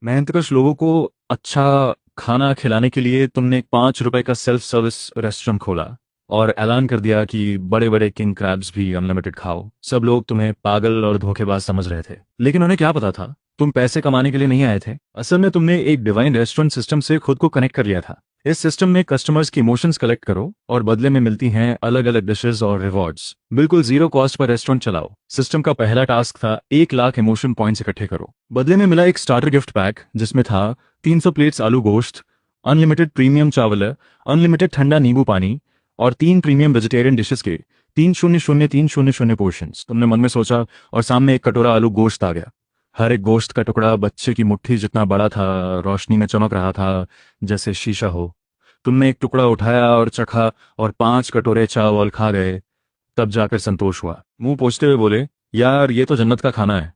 मेहनतकश लोगों को अच्छा खाना खिलाने के लिए तुमने एक 5 रुपए का सेल्फ सर्विस रेस्टोरेंट खोला और ऐलान कर दिया कि बड़े बड़े किंग क्रैब्स भी अनलिमिटेड खाओ। सब लोग तुम्हें पागल और धोखेबाज समझ रहे थे, लेकिन उन्हें क्या पता था तुम पैसे कमाने के लिए नहीं आए थे। असल में तुमने एक डिवाइन रेस्टोरेंट सिस्टम से खुद को कनेक्ट कर लिया था। इस सिस्टम में कस्टमर्स की इमोशंस कलेक्ट करो और बदले में मिलती हैं अलग अलग डिशेस और रिवॉर्ड्स। बिल्कुल जीरो कॉस्ट पर रेस्टोरेंट चलाओ। सिस्टम का पहला टास्क था 1 लाख इमोशन पॉइंट्स इकट्ठे करो। बदले में मिला एक स्टार्टर गिफ्ट पैक जिसमें था 300 प्लेट्स आलू गोश्त, अनलिमिटेड प्रीमियम चावल, अनलिमिटेड ठंडा नींबू पानी और 3 प्रीमियम वेजिटेरियन डिशेस के 300 पोर्शंस। तुमने मन में सोचा और सामने एक कटोरा आलू गोश्त आ गया। हर एक गोश्त का टुकड़ा बच्चे की मुट्ठी जितना बड़ा था, रोशनी में चमक रहा था जैसे शीशा हो। तुमने एक टुकड़ा उठाया और चखा और 5 कटोरे चावल खा गए। तब जाकर संतोष हुआ। मुंह पोंछते हुए बोले, यार ये तो जन्नत का खाना है।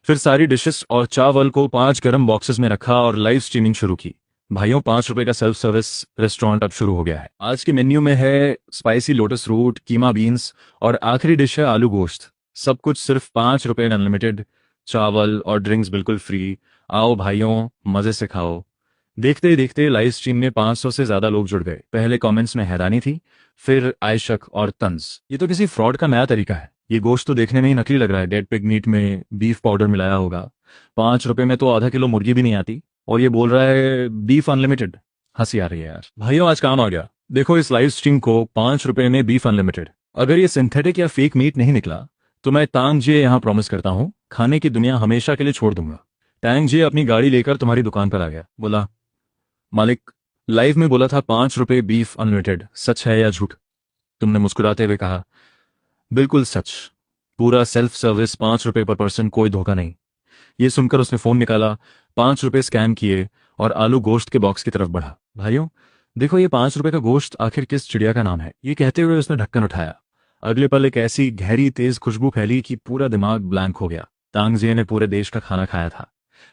फिर सारी डिशेस और चावल को 5 गर्म बॉक्सेस में रखा और लाइव स्ट्रीमिंग शुरू की। भाइयों, 5 रुपए का सेल्फ सर्विस रेस्टोरेंट अब शुरू हो गया है। आज के मेन्यू में है स्पाइसी लोटस रूट, कीमा बीन्स और आखिरी डिश है आलू गोश्त। सब कुछ सिर्फ 5 रुपए में अनलिमिटेड, चावल और ड्रिंक्स बिल्कुल फ्री। आओ भाइयों, मजे से खाओ। देखते ही देखते लाइव स्ट्रीम में 500 से ज्यादा लोग जुड़ गए। पहले कमेंट्स में हैरानी थी, फिर आयशक और तंज। ये तो किसी फ्रॉड का नया तरीका है। ये गोश्त तो देखने में ही नकली लग रहा है। डेड पिग मीट में बीफ पाउडर मिलाया होगा। 5 रुपए में तो आधा किलो मुर्गी भी नहीं आती और ये बोल रहा है बीफ अनलिमिटेड। हंसी आ रही है यार। भाइयों, आज काम आ गया। देखो इस लाइव स्ट्रीम को, 5 रुपए में बीफ अनलिमिटेड। अगर ये सिंथेटिक या फेक मीट नहीं निकला तो मैं तांग जे यहाँ प्रॉमिस करता हूँ, खाने की दुनिया हमेशा के लिए छोड़ दूंगा। टैंग जे अपनी गाड़ी लेकर तुम्हारी दुकान पर आ गया। बोला, मालिक, लाइव में बोला था 5 रुपए बीफ अनलिमिटेड, सच है या झूठ? तुमने मुस्कुराते हुए कहा, बिल्कुल सच। पूरा सेल्फ सर्विस, 5 रुपए पर पर्सन, कोई धोखा नहीं। ये सुनकर उसने फोन निकाला, 5 रुपए स्कैन किए और आलू गोश्त के बॉक्स की तरफ बढ़ा। भाइयों देखो, ये 5 रुपए का गोश्त आखिर किस चिड़िया का नाम है? ये कहते हुए उसने ढक्कन उठाया। अगले पल एक ऐसी गहरी तेज खुशबू फैली कि पूरा दिमाग ब्लैंक हो गया। तांगजे ने पूरे देश का खाना खाया था,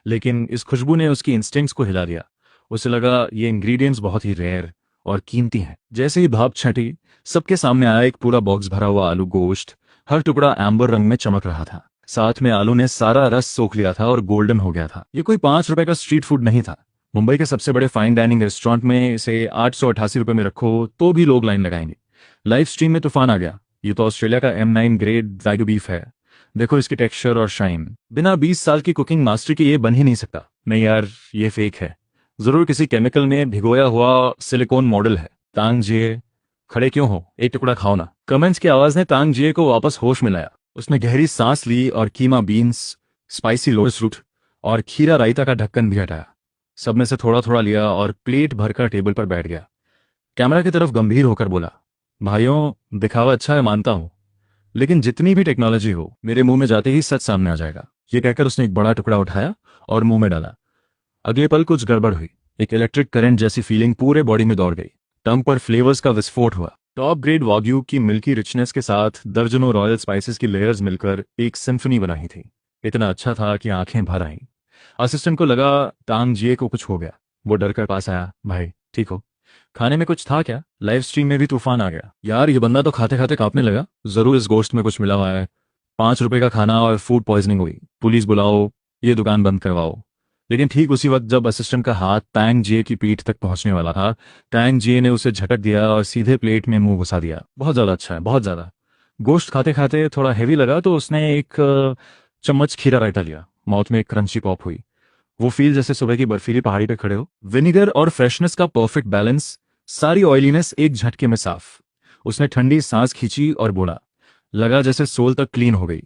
लेकिन इस खुशबू ने उसकी इंस्टिंक्ट्स को हिला दिया। उसे लगा ये इंग्रेडिएंट्स बहुत ही रेयर और कीमती हैं। जैसे ही भाप छंटी, सबके सामने आया एक पूरा बॉक्स भरा हुआ आलू गोश्त। हर टुकड़ा एम्बर रंग में चमक रहा था। साथ में आलू ने सारा रस सोख लिया था और गोल्डन हो गया था। ये कोई 5 रुपए का स्ट्रीट फूड नहीं था। मुंबई के सबसे बड़े फाइन डाइनिंग रेस्टोरेंट में इसे 888 रुपए में रखो तो भी लोग लाइन लगाएंगे। लाइव स्ट्रीम में तूफान आ गया। ये तो ऑस्ट्रेलिया का M9 ग्रेड वाग्यू बीफ है। देखो इसकी टेक्सचर और शाइन। बिना 20 साल की कुकिंग मास्टरी के ये बन ही नहीं सकता। नहीं यार, ये फेक है। जरूर किसी केमिकल में भिगोया हुआ सिलिकॉन मॉडल है। तांग जिए, खड़े क्यों हो? एक टुकड़ा खाओ ना। कमेंट्स की आवाज ने तांग जिए को वापस होश में लाया। उसने गहरी सांस ली और कीमा बीन्स, स्पाइसी लोटस रूट और खीरा रायता का ढक्कन भी हटाया। सब में से थोड़ा थोड़ा लिया और प्लेट भरकर टेबल पर बैठ गया। कैमरा की तरफ गंभीर होकर बोला, भाइयों दिखावा अच्छा है, मानता हूं, लेकिन जितनी भी टेक्नोलॉजी हो, मेरे मुंह में जाते ही सच सामने आ जाएगा। ये कहकर उसने एक बड़ा टुकड़ा उठाया और मुंह में डाला। अगले पल कुछ गड़बड़ हुई। एक इलेक्ट्रिक करंट जैसी फीलिंग पूरे बॉडी में दौड़ गई। टंग पर फ्लेवर्स का विस्फोट हुआ। टॉप ग्रेड वाग्यू की मिल्की रिचनेस के साथ दर्जनों रॉयल स्पाइसेस की लेयर्स मिलकर एक सिम्फनी बनाई थी। इतना अच्छा था कि आंखें भर आईं। असिस्टेंट को लगा तांग जिए को कुछ हो गया। वो डर कर पास आया, भाई ठीक हो? खाने में कुछ था क्या? लाइव स्ट्रीम में भी तूफान आ गया। यार ये बंदा तो खाते खाते कांपने लगा। जरूर इस गोश्त में कुछ मिला हुआ है। 5 रुपए का खाना और फूड पॉइजनिंग हुई। पुलिस बुलाओ, ये दुकान बंद करवाओ। लेकिन ठीक उसी वक्त जब असिस्टेंट का हाथ टैंग जिए की पीठ तक पहुंचने वाला था, टैंग जिए ने उसे झटक दिया और सीधे प्लेट में मुंह घुसा दिया। बहुत ज्यादा अच्छा है, बहुत ज्यादा। गोश्त खाते खाते थोड़ा हेवी लगा तो उसने एक चम्मच खीरा रायता लिया। माउथ में एक क्रंची पॉप हुई। वो फील जैसे सुबह की बर्फीली पहाड़ी पे खड़े हो। विनेगर और फ्रेशनेस का परफेक्ट बैलेंस, सारी ऑयलीनेस एक झटके में साफ। उसने ठंडी सांस खींची और बोला, लगा जैसे सोल तक क्लीन हो गई।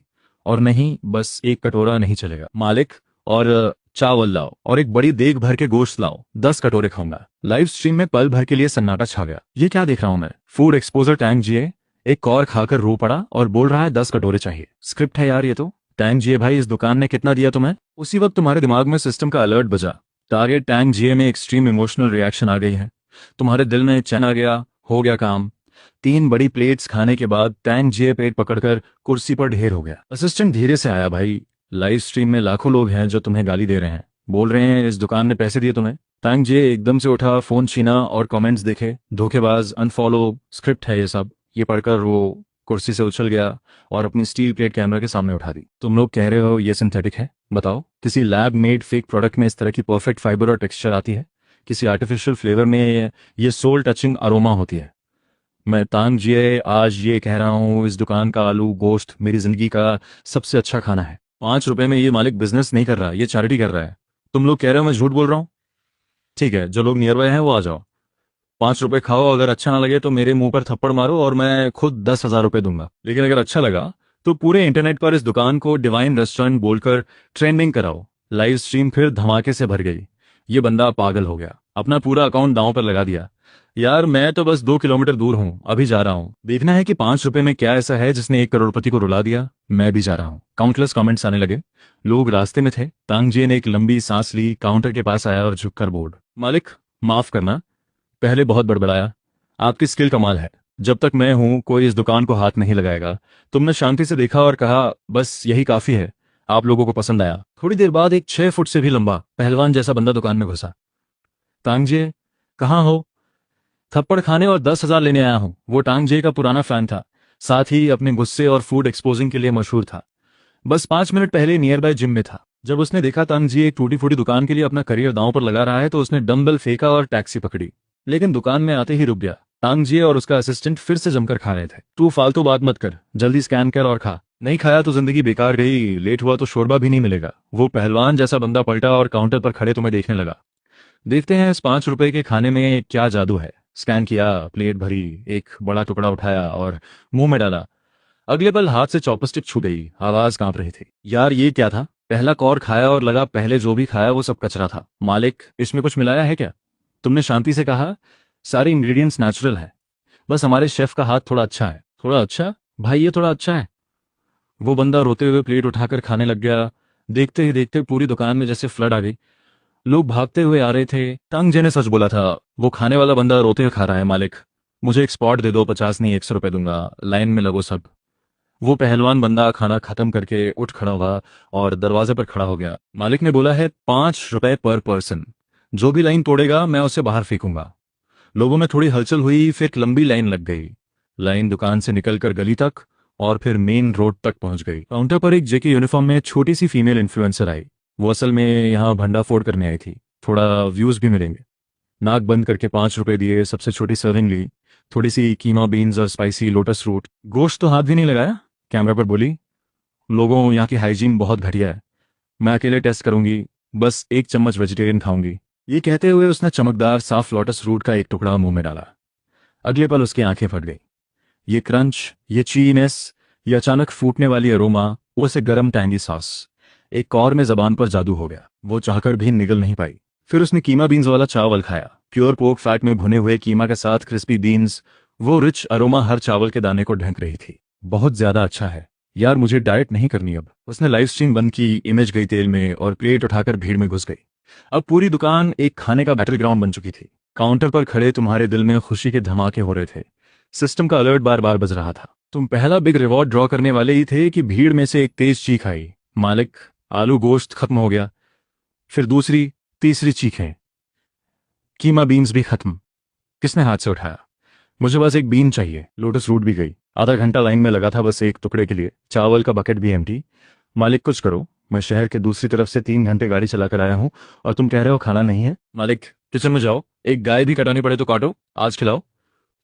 और नहीं, बस एक कटोरा नहीं चलेगा मालिक, और चावल लाओ और एक बड़ी देग भर के गोश्त लाओ। 10 कटोरे खाऊंगा। लाइव स्ट्रीम में पल भर के लिए सन्नाटा छा गया। ये क्या देख रहा हूं मैं? फूड एक्सपोजर टैंग जिए एक कौर खाकर रो पड़ा और बोल रहा है 10 कटोरे चाहिए। स्क्रिप्ट है यार ये तो। टैंग जिए भाई, इस दुकान ने कितना दिया तुम्हें? उसी वक्त तुम्हारे दिमाग में सिस्टम का अलर्ट बजा। टारगेट टैंग जिए में एक्सट्रीम इमोशनल रिएक्शन आ गई है। तुम्हारे दिल में चैन आ गया, हो गया काम। 3 बड़ी प्लेट्स खाने के बाद टैंग जे पेट पकड़कर कुर्सी पर ढेर हो गया। असिस्टेंट धीरे से आया, भाई लाइव स्ट्रीम में लाखों लोग हैं जो तुम्हें गाली दे रहे हैं, बोल रहे हैं इस दुकान ने पैसे दिए तुम्हें। टैंग जे एकदम से उठा, फोन छीना और कमेंट्स देखे। धोखेबाज, अनफॉलो, स्क्रिप्ट है ये सब। ये पढ़कर वो कुर्सी से उछल गया और अपनी स्टील प्लेट कैमरा के सामने उठा दी। तुम लोग कह रहे हो ये सिंथेटिक है? बताओ, किसी लैब मेड फेक प्रोडक्ट में इस तरह की परफेक्ट फाइबर और टेक्सचर आती है? किसी आर्टिफिशियल फ्लेवर में ये सोल टचिंग अरोमा होती है? मैं तांगजिए आज ये कह रहा हूँ, इस दुकान का आलू गोश्त मेरी जिंदगी का सबसे अच्छा खाना है। 5 रुपए में ये मालिक बिजनेस नहीं कर रहा, ये चैरिटी कर रहा है। तुम लोग कह रहे हो मैं झूठ बोल रहा हूँ? ठीक है, जो लोग नियर बाय हैं वो आ जाओ। 5 रुपए खाओ, अगर अच्छा ना लगे तो मेरे मुंह पर थप्पड़ मारो और मैं खुद 10,000 रुपए दूंगा। लेकिन अगर अच्छा लगा तो पूरे इंटरनेट पर इस दुकान को डिवाइन रेस्टोरेंट बोलकर ट्रेंडिंग कराओ। लाइव स्ट्रीम फिर धमाके से भर गई। ये बंदा पागल हो गया, अपना पूरा अकाउंट दांव पर लगा दिया। यार मैं तो बस 2 किलोमीटर दूर हूँ, अभी जा रहा हूँ। देखना है कि 5 रुपए में क्या ऐसा है जिसने 1 करोड़पति को रुला दिया। मैं भी जा रहा हूँ। काउंटलेस कमेंट्स आने लगे। लोग रास्ते में थे। तांगजे ने एक लंबी सांस ली, काउंटर के पास आया और झुककर बोर्ड, मालिक माफ करना, पहले बहुत बड़बड़ाया। आपकी स्किल कमाल है। जब तक मैं हूं कोई इस दुकान को हाथ नहीं लगाएगा। तुमने शांति से देखा और कहा बस यही काफी है। आप लोगों को पसंद आया। थोड़ी देर बाद एक 6 फुट से भी लंबा पहलवान जैसा बंदा दुकान में घुसा। तांगजे, कहाँ हो? थप्पड़ खाने और 10,000 लेने आया हूं। वो टांगजे का पुराना फैन था, साथ ही अपने गुस्से और फूड एक्सपोजिंग के लिए मशहूर था। बस 5 मिनट पहले नियर बाय जिम में था। जब उसने देखा तांगजी एक टूटी फूटी दुकान के लिए अपना करियर दांव पर लगा रहा है तो उसने डंबल फेंका और टैक्सी पकड़ी। लेकिन दुकान में आते ही रुक गया। तांगजिए और उसका असिस्टेंट फिर से जमकर खा रहे थे। तू फालतू बात मत कर, जल्दी स्कैन कर और खा। नहीं खाया तो जिंदगी बेकार गई, लेट हुआ तो शोरबा भी नहीं मिलेगा। वो पहलवान जैसा बंदा पलटा और काउंटर पर खड़े तुम्हें देखने लगा। देखते हैं इस 5 रुपए के खाने में क्या जादू है। स्कैन किया, प्लेट भरी, एक बड़ा टुकड़ा उठाया और मुंह में डाला। अगले पल हाथ से चॉपस्टिक छूट गई, आवाज कांप रही थी। यार ये क्या था? पहला कौर खाया और लगा पहले जो भी खाया वो सब कचरा था। मालिक, इसमें कुछ मिलाया है क्या? तुमने शांति से कहा, सारे इंग्रेडिएंट्स नेचुरल है, बस हमारे शेफ का हाथ थोड़ा अच्छा है। थोड़ा अच्छा? भाई ये थोड़ा अच्छा है? वो बंदा रोते हुए प्लेट उठाकर खाने लग गया। देखते ही देखते पूरी दुकान में जैसे फ्लड आ गई। लोग भागते हुए आ रहे थे। तंग ने सच बोला था। वो खाने वाला बंदा रोते हुए खा रहा है। मालिक, मुझे एक स्पॉट दे दो, 50 नहीं 100 रुपए दूंगा, लाइन में लगो सब। वो पहलवान बंदा खाना खत्म करके उठ खड़ा हुआ और दरवाजे पर खड़ा हो गया। मालिक ने बोला है 5 रुपए पर पर्सन, जो भी लाइन तोड़ेगा मैं उसे बाहर फेंकूंगा। लोगों में थोड़ी हलचल हुई, फिर एक लंबी लाइन लग गई। लाइन दुकान से निकलकर गली तक और फिर मेन रोड तक पहुंच गई। काउंटर पर एक जेके यूनिफॉर्म में छोटी सी फीमेल इन्फ्लुएंसर आई। वो असल में यहाँ भंडाफोड़ करने आई थी, थोड़ा व्यूज भी मिलेंगे। नाक बंद करके 5 रुपए दिए, सबसे छोटी सर्विंग ली, थोड़ी सी कीमा बीन्स और स्पाइसी लोटस रूट। गोश्त तो हाथ भी नहीं लगाया। कैमरा पर बोली, लोगों यहाँ की हाइजीन बहुत घटिया है, मैं अकेले टेस्ट करूंगी, बस 1 चम्मच वेजिटेरियन खाऊंगी। ये कहते हुए उसने चमकदार साफ लोटस रूट का एक टुकड़ा मुंह में डाला। अगले पल उसकी आंखें फट गई। ये क्रंच, ये चीनेस, ये अचानक फूटने वाली अरोमा, उसे गरम टैंगी सॉस, एक और में जबान पर जादू हो गया। वो चाहकर भी निगल नहीं पाई। फिर उसने कीमा बीन्स वाला चावल खाया, प्योर पोर्क फैट में भुने हुए कीमा के साथ क्रिस्पी बीन्स। वो रिच अरोमा हर चावल के दाने को ढंक रही थी। बहुत ज्यादा अच्छा है यार, मुझे डाइट नहीं करनी अब। उसने लाइव स्ट्रीम बंद की, इमेज गई तेल में और प्लेट उठाकर भीड़ में घुस गई। अब पूरी दुकान एक खाने का बैटल ग्राउंड बन चुकी थी। काउंटर पर खड़े तुम्हारे दिल में खुशी के धमाके हो रहे थे। सिस्टम का अलर्ट बार बार बज रहा था। तुम पहला बिग रिवॉर्ड ड्रॉ करने वाले ही थे कि भीड़ में से एक तेज चीख आई, मालिक आलू गोश्त खत्म हो गया। फिर दूसरी, तीसरी चीखें, कीमा बीन्स भी खत्म। किसने हाथ से उठाया? मुझे बस एक बीन चाहिए। लोटस रूट भी गई। आधा घंटा लाइन में लगा था बस एक टुकड़े के लिए। चावल का बकेट भी एम्प्टी। मालिक कुछ करो, मैं शहर के दूसरी तरफ से 3 घंटे गाड़ी चलाकर आया हूं और तुम कह रहे हो खाना नहीं है। मालिक किचन में जाओ, एक गाय भी कटानी पड़े तो काटो, आज खिलाओ।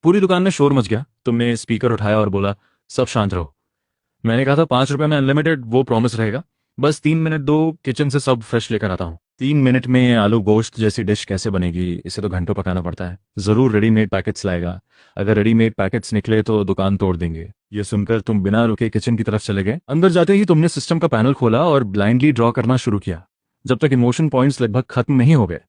पूरी दुकान में शोर मच गया। तुमने स्पीकर उठाया और बोला, सब शांत रहो। मैंने कहा था 5 रुपए में अनलिमिटेड, वो प्रॉमिस रहेगा। बस 3 मिनट दो, किचन से सब फ्रेश लेकर आता हूँ। 3 मिनट में आलू गोश्त जैसी डिश कैसे बनेगी? इसे तो घंटों पकाना पड़ता है। जरूर रेडीमेड पैकेट्स लाएगा। अगर रेडीमेड पैकेट्स निकले तो दुकान तोड़ देंगे। ये सुनकर तुम बिना रुके किचन की तरफ चले गए। अंदर जाते ही तुमने सिस्टम का पैनल खोला और ब्लाइंडली ड्रॉ करना शुरू किया। जब तक इमोशन पॉइंट्स लगभग खत्म नहीं हो गए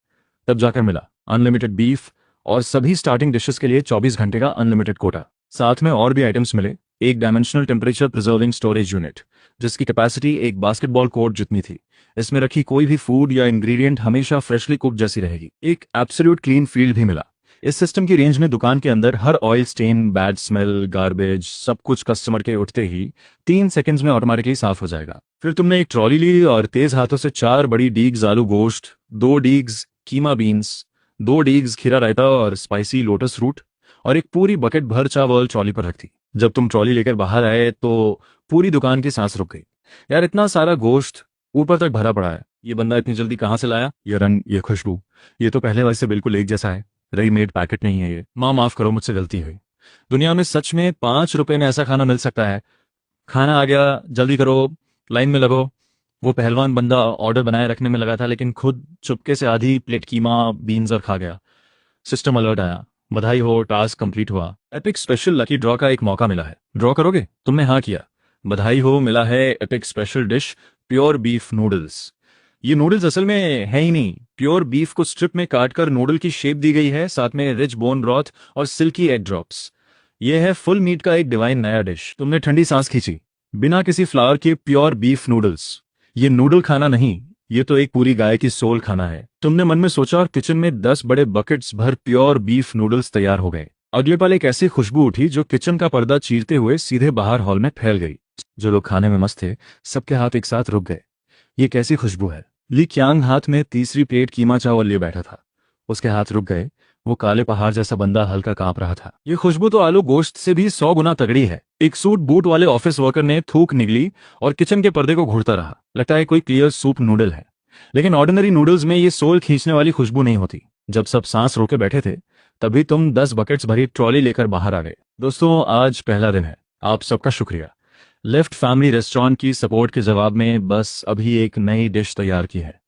तब जाकर मिला अनलिमिटेड बीफ और सभी स्टार्टिंग डिशेस के लिए 24 घंटे का अनलिमिटेड कोटा। साथ में और भी आइटम्स मिले। एक dimensional temperature preserving storage unit जिसकी कैपेसिटी एक बास्केटबॉल कोर्ट जितनी थी। इसमें रखी कोई भी फूड या इंग्रेडिएंट हमेशा फ्रेशली कुक जैसी रहेगी। एक एब्सोल्यूट क्लीन फील्ड भी मिला। इस सिस्टम की रेंज में दुकान के अंदर हर oil stain, bad smell, garbage सब कुछ कस्टमर के उठते ही 3 सेकंड्स में ऑटोमेटिकली साफ हो जाएगा। फिर तुमने एक ट्रॉली ली और तेज हाथों से 4 बड़ी डीग्स आलू गोश्त, 2 डीग्स कीमा बीन्स, 2 डीग्स खीरा रायता और स्पाइसी लोटस रूट और एक पूरी बकेट भर चावल ट्रॉली पर रख दी। जब तुम ट्रॉली लेकर बाहर आए तो पूरी दुकान की सांस रुक गई। यार इतना सारा गोश्त ऊपर तक भरा पड़ा है, ये बंदा इतनी जल्दी कहाँ से लाया? ये रंग, ये खुशबू, ये तो पहले वाले से बिल्कुल एक जैसा है। रेडीमेड पैकेट नहीं है ये। माँ माफ करो, मुझसे गलती हुई। दुनिया में सच में 5 रुपए में ऐसा खाना मिल सकता है? खाना आ गया, जल्दी करो, लाइन में लगो। वो पहलवान बंदा ऑर्डर बनाए रखने में लगा था, लेकिन खुद चुपके से आधी प्लेट कीमा बीन्स और खा गया। सिस्टम अलर्ट आया, बधाई हो, टास्क कंप्लीट हुआ। एपिक स्पेशल लकी ड्रॉ का एक मौका मिला है, ड्रॉ करोगे? तुमने हाँ किया, बधाई हो, मिला है epic special dish, pure beef noodles. ये नूडल्स असल में है ही नहीं, प्योर बीफ को स्ट्रिप में काटकर नूडल की शेप दी गई है, साथ में रिच बोन ब्रॉथ और सिल्की एग ड्रॉप्स। ये है फुल मीट का एक डिवाइन नया डिश। तुमने ठंडी सांस खींची, बिना किसी फ्लावर के प्योर बीफ नूडल्स। ये नूडल खाना नहीं, ये तो एक पूरी गाय की सोल खाना है। तुमने मन में सोचा और किचन में 10 बड़े बकेट्स भर प्योर बीफ नूडल्स तैयार हो गए। अगले पल एक ऐसी खुशबू उठी जो किचन का पर्दा चीरते हुए सीधे बाहर हॉल में फैल गई। जो लोग खाने में मस्त थे, सबके हाथ एक साथ रुक गए। ये कैसी खुशबू है? ली क्यांग हाथ में तीसरी प्लेट कीमा चावल लिए बैठा था, उसके हाथ रुक गए। वो काले पहाड़ जैसा बंदा हल्का कांप रहा था। ये खुशबू तो आलू गोश्त से भी 100 गुना तगड़ी है। एक सूट बूट वाले ऑफिस वर्कर ने थूक निगली और किचन के पर्दे को घूरता रहा। लगता है कोई क्लियर सूप नूडल है, लेकिन ऑर्डिनरी नूडल्स में ये सोल खींचने वाली खुशबू नहीं होती। जब सब सांस रोके बैठे थे, तभी तुम 10 बकेट्स भरी ट्रॉली लेकर बाहर आ गए। दोस्तों, आज पहला दिन है, आप सबका शुक्रिया। लेफ्ट फैमिली रेस्टोरेंट की सपोर्ट के जवाब में बस अभी एक नई डिश तैयार की है।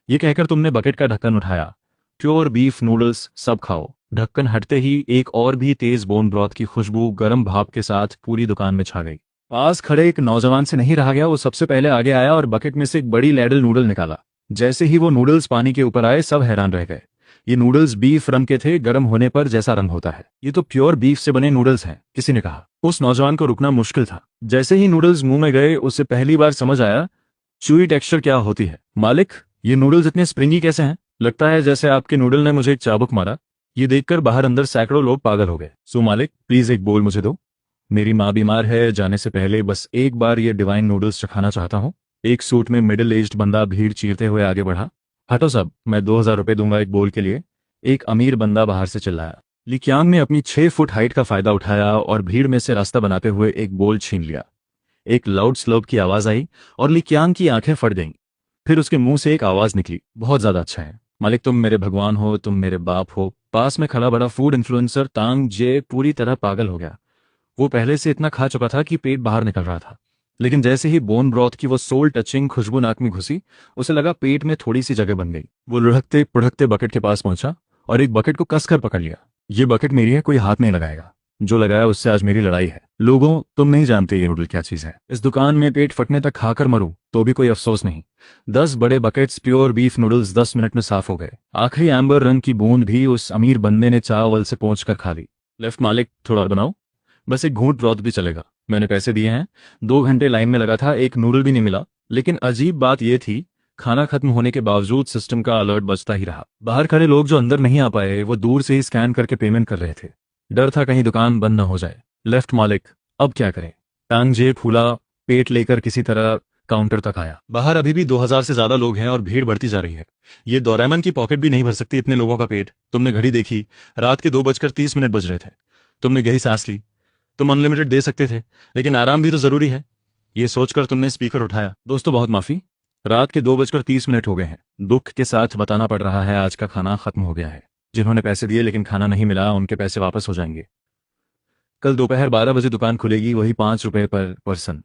ये कहकर तुमने बकेट का ढक्कन उठाया, प्योर बीफ नूडल्स सब खाओ। ढक्कन हटते ही एक और भी तेज बोन ब्रॉथ की खुशबू गर्म भाप के साथ पूरी दुकान में छा गई। पास खड़े एक नौजवान से नहीं रहा गया, वो सबसे पहले आगे आया और बकेट में से एक बड़ी लैडल नूडल निकाला। जैसे ही वो नूडल्स पानी के ऊपर आए, सब हैरान रह गए। ये नूडल्स बीफ रंग के थे, गर्म होने पर जैसा रंग होता है। ये तो प्योर बीफ से बने नूडल्स हैं, किसी ने कहा। उस नौजवान को रुकना मुश्किल था। जैसे ही नूडल्स मुंह में गए, उसे पहली बार समझ आया चूई टेक्सचर क्या होती है। मालिक, ये नूडल्स इतने स्प्रिंगी कैसे हैं? लगता है जैसे आपके नूडल ने मुझे एक चाबुक मारा। ये देखकर बाहर अंदर सैकड़ों लोग पागल हो गए। सो मालिक, प्लीज एक बोल मुझे दो। मेरी माँ बीमार है, जाने से पहले बस एक बार ये डिवाइन नूडल्स चखाना चाहता हूँ। एक सूट में मिडिल एज्ड बंदा भीड़ चीरते हुए आगे बढ़ा। हटो सब, मैं 2000 रुपये दूंगा एक बोल के लिए। एक अमीर बंदा बाहर से चिल्लाया। लिक्यांग ने अपनी 6 फुट हाइट का फायदा उठाया और भीड़ में से रास्ता बनाते हुए एक बोल छीन लिया। एक लाउड स्लर्प की आवाज आई और लिक्यांग की आंखें फट गईं। फिर उसके मुंह से एक आवाज निकली, बहुत ज्यादा अच्छा है मालिक, तुम मेरे भगवान हो, तुम मेरे बाप हो। पास में खड़ा बड़ा फूड इन्फ्लुएंसर तांग जे पूरी तरह पागल हो गया। वो पहले से इतना खा चुका था कि पेट बाहर निकल रहा था, लेकिन जैसे ही बोन ब्रॉथ की वो सोल टचिंग खुशबू नाक में घुसी, उसे लगा पेट में थोड़ी सी जगह बन गई। वो लुढ़कते पुढ़कते बकेट के पास पहुंचा और एक बकेट को कसकर पकड़ लिया। ये बकेट मेरी है, कोई हाथ नहीं लगाएगा। जो लगाया उससे आज मेरी लड़ाई है। लोगों, तुम नहीं जानते ये नूडल क्या चीज है। इस दुकान में पेट फटने तक खाकर मरूं तो भी कोई अफसोस नहीं। 10 बड़े buckets pure beef noodles 10 minute में साफ हो गए। आखिरी एम्बर रंग की बूंद भी उस अमीर बंदे ने चावल से पहुंच कर खा ली। लेफ्ट मालिक, थोड़ा और बनाओ, बस एक घूंट ब्रॉथ भी चलेगा। मैंने पैसे दिए हैं। 2 घंटे लाइन में लगा था, एक नूडल भी नहीं मिला। लेकिन अजीब बात यह थी, खाना खत्म होने के बावजूद सिस्टम का अलर्ट बजता ही रहा। बाहर खड़े लोग जो अंदर नहीं आ पाए, वो दूर से ही स्कैन करके पेमेंट कर रहे थे। डर था कहीं दुकान बंद न हो जाए। लेफ्ट मालिक, अब क्या करें? टांग जे फूला पेट लेकर किसी तरह काउंटर तक आया। बाहर अभी भी 2000 से ज्यादा लोग हैं और भीड़ बढ़ती जा रही है। ये डोरेमन की पॉकेट भी नहीं भर सकती इतने लोगों का पेट। तुमने घड़ी देखी, रात के 2:30 बज रहे थे। तुमने गहरी सांस ली। तुम अनलिमिटेड दे सकते थे, लेकिन आराम भी तो जरूरी है। ये सोचकर तुमने स्पीकर उठाया। दोस्तों, बहुत माफी, रात के 2:30 हो गए हैं। दुख के साथ बताना पड़ रहा है, आज का खाना खत्म हो गया है। जिन्होंने पैसे दिए लेकिन खाना नहीं मिला, उनके पैसे वापस हो जाएंगे। कल दोपहर 12 बजे दुकान खुलेगी, वही 5 रुपए पर पर्सन।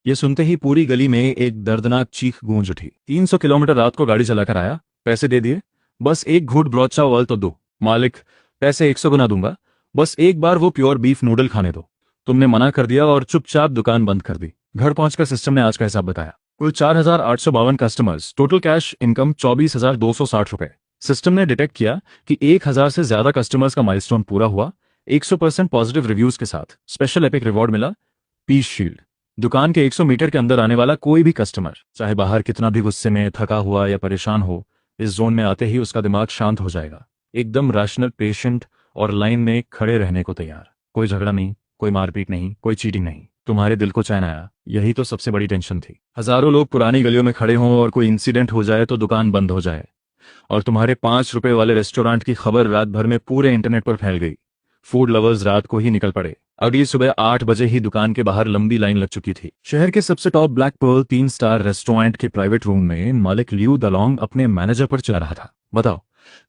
ये सुनते ही पूरी गली में एक दर्दनाक चीख गूंज उठी। 300 किलोमीटर रात को गाड़ी चलाकर आया, पैसे दे दिए, बस एक घूंट ब्रॉथ चावल तो दो। मालिक, पैसे 100 गुना दूंगा, बस एक बार वो प्योर बीफ नूडल खाने दो। तुमने मना कर दिया और चुपचाप दुकान बंद कर दी। घर पहुंचकर सिस्टम ने आज का हिसाब बताया। कुल 4852 कस्टमर्स, टोटल कैश इनकम 24,260 रुपए। सिस्टम ने डिटेक्ट किया कि 1000 से ज्यादा कस्टमर्स का माइलस्टोन पूरा हुआ, 100% पॉजिटिव रिव्यूज के साथ। स्पेशल एपिक रिवॉर्ड मिला, पीस शील्ड। दुकान के 100 मीटर के अंदर आने वाला कोई भी कस्टमर, चाहे बाहर कितना भी गुस्से में, थका हुआ या परेशान हो, इस जोन में आते ही उसका दिमाग शांत हो जाएगा, एकदम रैशनल, पेशेंट और लाइन में खड़े रहने को तैयार। कोई झगड़ा नहीं, कोई मारपीट नहीं, कोई चीटिंग नहीं। तुम्हारे दिल को चैन आया, यही तो सबसे बड़ी टेंशन थी। हजारों लोग पुरानी गलियों में खड़े हों और कोई इंसिडेंट हो जाए तो दुकान बंद हो जाए, और तुम्हारे 5 रुपए वाले रेस्टोरेंट की खबर रात भर में पूरे इंटरनेट पर फैल गई। फूड लवर्स रात को ही निकल पड़े। अगली सुबह 8 बजे ही दुकान के बाहर लंबी लाइन लग चुकी थी। शहर के सबसे top Black Pearl 3 star restaurant के प्राइवेट रूम में मालिक लियू दलोंग अपने मैनेजर पर चला रहा था। बताओ,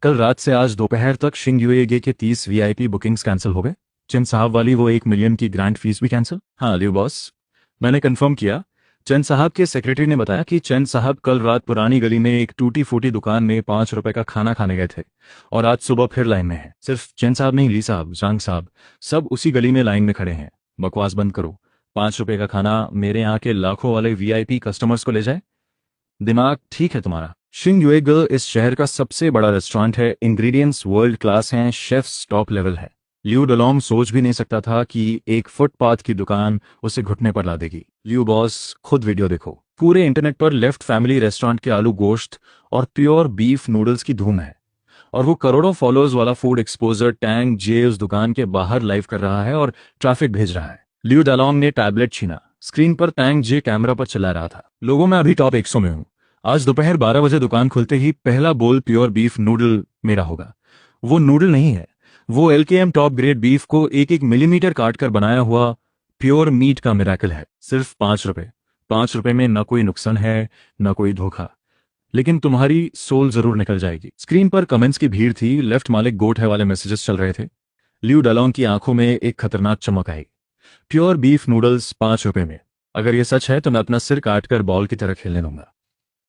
कल रात से आज दोपहर तक शिंग यूएगे के 30 वीआईपी बुकिंग्स कैंसिल हो गए। चंद साहब वाली वो 1 मिलियन की ग्रांट फीस भी कैंसिल। हाँ लियू बॉस, मैंने कंफर्म किया। चंद साहब के सेक्रेटरी ने बताया कि चंद साहब कल रात पुरानी गली में एक टूटी फूटी दुकान में 5 रुपए का खाना खाने गए थे और आज सुबह फिर लाइन में हैं। सिर्फ चंद साहब नहीं, ली साहब, जांग साहब, सब उसी गली में लाइन में खड़े हैं। बकवास बंद करो। 5 रुपए का खाना मेरे यहाँ के लाखों वाले वीआईपी कस्टमर्स को ले जाए? दिमाग ठीक है तुम्हारा? शिंग यूएगे इस शहर का सबसे बड़ा रेस्टोरेंट है, इंग्रेडिएंट्स वर्ल्ड क्लास हैं, शेफ्स टॉप लेवल है। लियू डलोंग सोच भी नहीं सकता था कि एक फुटपाथ की दुकान उसे घुटने पर ला देगी। लियू बॉस, खुद वीडियो देखो। पूरे इंटरनेट पर लेफ्ट फैमिली रेस्टोरेंट के आलू गोश्त और प्योर बीफ नूडल्स की धूम है, और वो करोड़ों फॉलोअर्स वाला फूड एक्सपोजर टैंग जे उस दुकान के बाहर लाइव कर रहा है और ट्रैफिक भेज रहा है। लियू डलोंग ने टैबलेट छीना। स्क्रीन पर टैंग जे कैमरा पर चला रहा था। लोगों में अभी टॉप 100 में हूं। आज दोपहर 12 बजे दुकान खुलते ही पहला बोल प्योर बीफ नूडल मेरा होगा। वो नूडल नहीं है, वो एलकेएम टॉप ग्रेड बीफ को 1-1 मिलीमीटर काट कर बनाया हुआ प्योर मीट का मिरेकल है। सिर्फ 5 रुपए। 5 रुपए में न कोई नुकसान है, न कोई धोखा, लेकिन तुम्हारी सोल जरूर निकल जाएगी। स्क्रीन पर कमेंट्स की भीड़ थी। लेफ्ट मालिक गोट है वाले मैसेजेस चल रहे थे। लियू डलोंग की आंखों में एक खतरनाक चमक आई। प्योर बीफ नूडल्स 5 रुपए में? अगर ये सच है तो मैं अपना सिर काटकर बॉल की तरह खेलने दूंगा।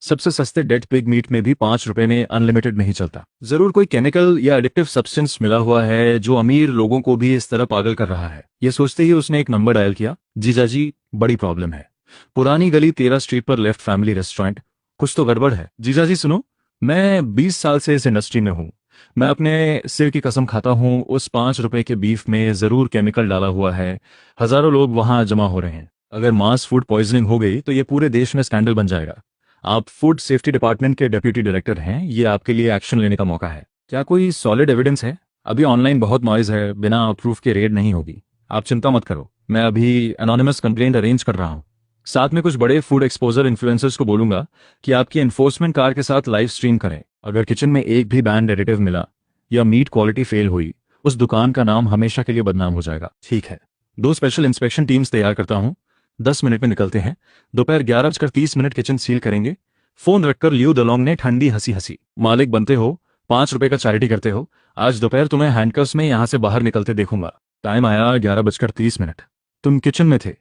सबसे सस्ते डेड पिग मीट में भी 5 रुपए में अनलिमिटेड नहीं चलता। जरूर कोई केमिकल या एडिक्टिव सब्सटेंस मिला हुआ है जो अमीर लोगों को भी इस तरह पागल कर रहा है। ये सोचते ही उसने एक नंबर डायल किया। जीजाजी, बड़ी प्रॉब्लम है। पुरानी गली 13 स्ट्रीट पर लेफ्ट फैमिली रेस्टोरेंट। कुछ तो गड़बड़ है। जीजाजी सुनो, मैं 20 साल से इस इंडस्ट्री में हूँ। मैं अपने सिर की कसम खाता हूँ उस 5 रुपए के बीफ में जरूर केमिकल डाला हुआ है। हजारों लोग वहां जमा हो रहे हैं। अगर मास फूड पॉइजनिंग हो गई तो ये पूरे देश में स्कैंडल बन जाएगा। आप फूड सेफ्टी डिपार्टमेंट के डेप्यूटी डायरेक्टर हैं, ये आपके लिए एक्शन लेने का मौका है। क्या कोई सॉलिड एविडेंस है? अभी ऑनलाइन बहुत नॉइज है, बिना प्रूफ के रेड नहीं होगी। आप चिंता मत करो, मैं अभी एनोनिमस कंप्लेंट अरेंज कर रहा हूँ। साथ में कुछ बड़े फूड एक्सपोजर इन्फ्लुएंसर्स को बोलूंगा कि आपकी एनफोर्समेंट कार के साथ लाइव स्ट्रीम करें। अगर किचन में एक भी बैंड एडिटिव मिला या मीट क्वालिटी फेल हुई, उस दुकान का नाम हमेशा के लिए बदनाम हो जाएगा। ठीक है, 2 स्पेशल इंस्पेक्शन टीम्स तैयार करता हूँ। 10 मिनट में निकलते हैं। दोपहर 11:30 किचन सील करेंगे। फोन रखकर लियू डलोंग ने ठंडी हंसी हंसी। मालिक बनते हो, 5 रुपए का चैरिटी करते हो। आज दोपहर तुम्हें हैंडकफ्स में यहां से बाहर निकलते देखूंगा। टाइम आया 11:30। तुम किचन में थे,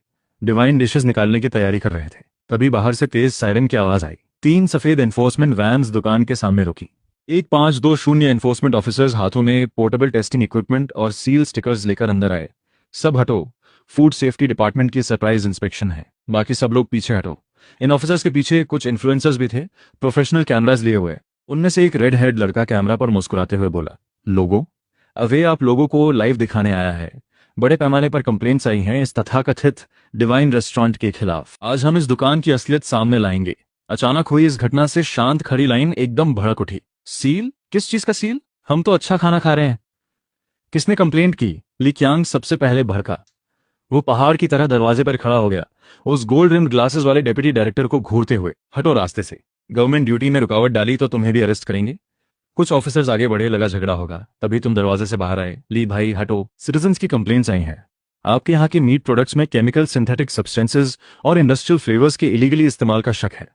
डिवाइन डिशेस निकालने की तैयारी कर रहे थे। तभी बाहर से तेज सायरन की आवाज आई। 3 सफेद एनफोर्समेंट वैन्स दुकान के सामने रुकी। 1520 एनफोर्समेंट ऑफिसर्स हाथों में पोर्टेबल टेस्टिंग इक्विपमेंट और सील स्टिकर्स लेकर अंदर आए। सब हटो, फूड सेफ्टी डिपार्टमेंट की सरप्राइज इंस्पेक्शन है। बाकी सब लोग पीछे हटो। इन ऑफिसर्स के पीछे कुछ इन्फ्लुएंसर्स भी थे, प्रोफेशनल कैमरास लिए हुए। उनमें से एक रेड हेड लड़का कैमरा पर मुस्कुराते हुए बोला, लोगों, अवे आप लोगों को लाइव दिखाने आया है। बड़े पैमाने पर कंप्लेंट्स आई हैं इस तथाकथित डिवाइन रेस्टोरेंट के खिलाफ। आज हम इस दुकान की असलियत सामने लाएंगे। अचानक हुई इस घटना से शांत खड़ी लाइन एकदम भड़क उठी। सील? किस चीज का सील? हम तो अच्छा खाना खा रहे हैं। किसने कंप्लेंट की? ली क्यांग सबसे पहले भड़का। वो पहाड़ की तरह दरवाजे पर खड़ा हो गया, उस गोल्ड रिम्ड ग्लासेस वाले डेप्यूटी डायरेक्टर को घूरते हुए। हटो रास्ते से, गवर्नमेंट ड्यूटी में रुकावट डाली तो तुम्हें भी अरेस्ट करेंगे। कुछ ऑफिसर्स आगे बढ़े, लगा झगड़ा होगा, तभी तुम दरवाजे से बाहर आए। ली भाई हटो, सिटीजन्स की कंप्लेंट्स आई हैं। आपके यहाँ के मीट प्रोडक्ट्स में केमिकल, सिंथेटिक सब्सटेंसेज और इंडस्ट्रियल फ्लेवर्स के इलीगली इस्तेमाल का शक है।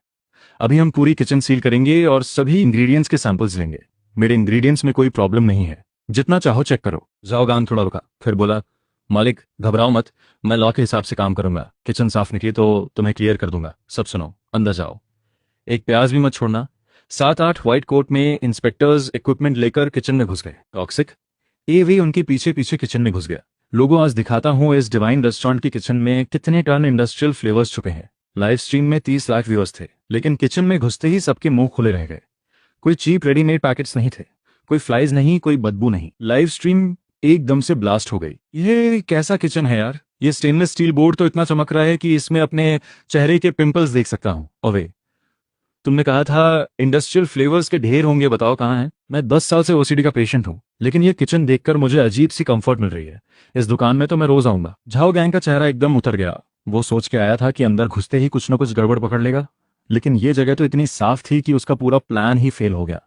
अभी हम पूरी किचन सील करेंगे और सभी इंग्रेडिएंट्स के सैंपल्स लेंगे। मेरे इंग्रेडिएंट्स में कोई प्रॉब्लम नहीं है, जितना चाहो चेक करो। जाओ। गान थोड़ा रुका, फिर बोला, मालिक घबराओ मत, मैं लॉ के हिसाब से काम करूंगा। किचन साफ निकली तो तुम्हें क्लियर कर दूंगा। सब सुनो, अंदर जाओ, एक प्याज भी मत छोड़ना। 7-8 व्हाइट कोट में इंस्पेक्टर्स इक्विपमेंट लेकर किचन में घुस गए। टॉक्सिक एवी उनके पीछे पीछे किचन में घुस गया। लोगों, आज दिखाता हूं इस डिवाइन रेस्टोरेंट की किचन में कितने टन इंडस्ट्रियल फ्लेवर्स छुपे हैं। लाइव स्ट्रीम में 30 लाख व्यूअर्स थे, लेकिन किचन में घुसते ही सबके मुंह खुले रह गए। कोई चीप रेडीमेड पैकेट्स नहीं थे, कोई फ्लाइज नहीं, कोई बदबू नहीं। लाइव स्ट्रीम एकदम से ब्लास्ट हो गई। ये कैसा किचन है यार? ये स्टेनलेस स्टील बोर्ड तो इतना चमक रहा है कि इसमें अपने चेहरे के पिंपल्स देख सकता हूं। ओवे, तुमने कहा था इंडस्ट्रियल फ्लेवर्स के ढेर होंगे, बताओ कहाँ हैं? मैं 10 साल से ओसीडी का पेशेंट हूँ, लेकिन ये किचन देखकर मुझे अजीब सी कंफर्ट मिल रही है। इस दुकान में तो मैं रोज आऊंगा। झाओ गैंग का चेहरा एकदम उतर गया। वो सोच के आया था कि अंदर घुसते ही कुछ न कुछ गड़बड़ पकड़ लेगा, लेकिन ये जगह तो इतनी साफ थी कि उसका पूरा प्लान ही फेल हो गया।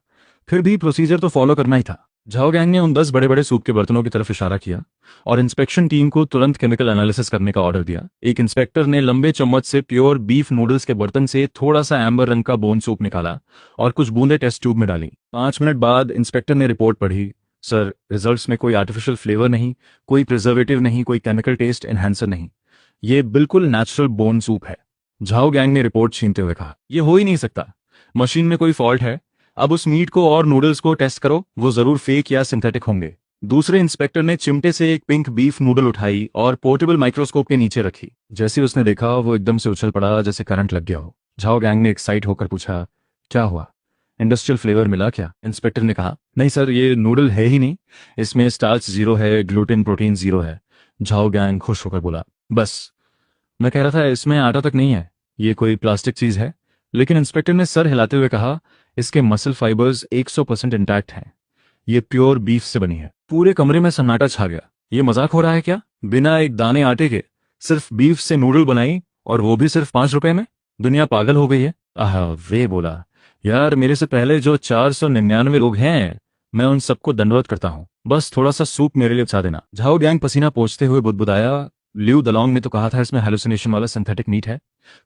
फिर भी प्रोसीजर तो फॉलो करना ही था। झाओ गैंग ने उन 10 बड़े बड़े सूप के बर्तनों की तरफ इशारा किया और इंस्पेक्शन टीम को तुरंत केमिकल एनालिसिस करने का ऑर्डर दिया। एक इंस्पेक्टर ने लंबे चम्मच से प्योर बीफ नूडल्स के बर्तन से थोड़ा सा एम्बर रंग का बोन सूप निकाला और कुछ बूंदे टेस्ट ट्यूब में डाली। 5 मिनट बाद इंस्पेक्टर ने रिपोर्ट पढ़ी। सर, रिजल्ट्स में कोई आर्टिफिशियल फ्लेवर नहीं, कोई प्रिजर्वेटिव नहीं, कोई केमिकल टेस्ट एनहांसर नहीं, ये बिल्कुल नेचुरल बोन सूप है। झाओ गैंग ने रिपोर्ट छीनते हुए कहा, यह हो ही नहीं सकता, मशीन में कोई फॉल्ट है। अब उस मीट को और नूडल्स को टेस्ट करो, वो जरूर फेक या सिंथेटिक होंगे। दूसरे इंस्पेक्टर ने चिमटे से एक पिंक बीफ नूडल उठाई और पोर्टेबल माइक्रोस्कोप के नीचे रखी। जैसे उसने देखा, वो एकदम से उछल पड़ा जैसे करंट लग गया हो। झाओ गैंग ने एक्साइट होकर पूछा, क्या हुआ, इंडस्ट्रियल फ्लेवर मिला क्या? इंस्पेक्टर ने कहा, नहीं सर, ये नूडल है ही नहीं, इसमें स्टार्च 0 है, ग्लूटेन प्रोटीन 0 है। झाओ गैंग खुश होकर बोला, बस मैं कह रहा था इसमें आटा तक नहीं है, ये कोई प्लास्टिक चीज है। लेकिन इंस्पेक्टर ने सर हिलाते हुए कहा, इसके मसल फाइबर्स 100% इंटैक्ट हैं, ये प्योर बीफ से बनी है। पूरे कमरे में सन्नाटा छा गया। ये मजाक हो रहा है क्या? बिना एक दाने आटे के सिर्फ बीफ से नूडल बनाई, और वो भी सिर्फ 5 रुपए में? दुनिया पागल हो गई है। वे बोला, यार मेरे से पहले जो 499 लोग हैं, मैं उन सबको दंडवत करता हूँ, बस थोड़ा सा सूप मेरे लिए बचा देना। झाओ गैंग पसीना पोंछते हुए बुदबुदाया, ल्यू दलोंग ने तो कहा था इसमें हेलुसिनेशन वाला सिंथेटिक मीट है।